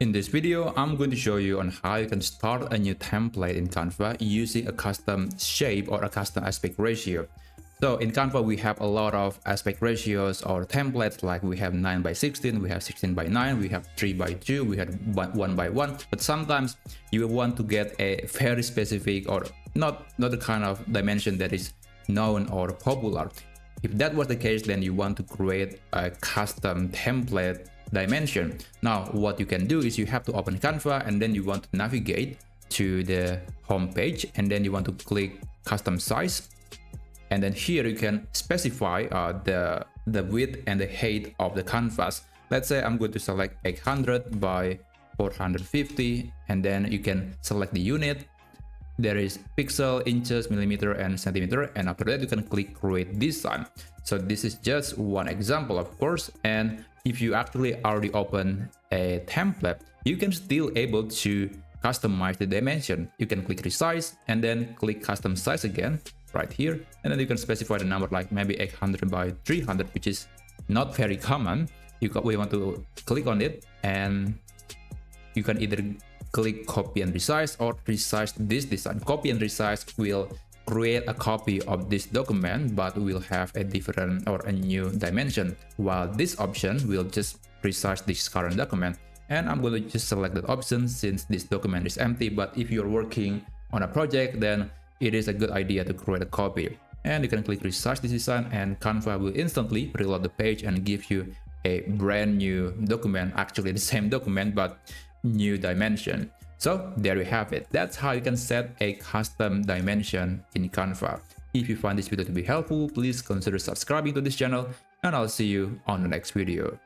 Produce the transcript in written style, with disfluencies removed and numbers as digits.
In this video, I'm going to show you on how you can start a new template in Canva using a custom shape or a custom aspect ratio. So in Canva, we have a lot of aspect ratios or templates, like we have 9 by 16, we have 16 by 9, we have 3 by 2, we have 1 by 1. But sometimes you want to get a very specific or not the kind of dimension that is known or popular. If that was the case, then you want to create a custom template dimension. Now what you can do is you have to open Canva, and then you want to navigate to the home page, and then you want to click custom size, and then here you can specify the width and the height of the canvas. Let's say I'm going to select 800 by 450, and then you can select the unit. There is pixel, inches, millimeter, and centimeter, and after that you can click create design. So this is just one example, of course, and if you actually already open a template, you can still able to customize the dimension. You can click resize and then click custom size again right here, and then you can specify the number, like maybe 800 by 300, which is not very common. We want to click on it, and you can either click copy and resize or resize this design. Copy and resize will create a copy of this document, but will have a different or a new dimension, while this option will just resize this current document. And I'm going to just select that option since this document is empty. But if you're working on a project, then it is a good idea to create a copy. And you can click resize this design, and Canva will instantly reload the page and give you a brand new document, actually the same document but new dimension. So there you have it. That's how you can set a custom dimension in Canva. If you find this video to be helpful, please consider subscribing to this channel, and I'll see you on the next video.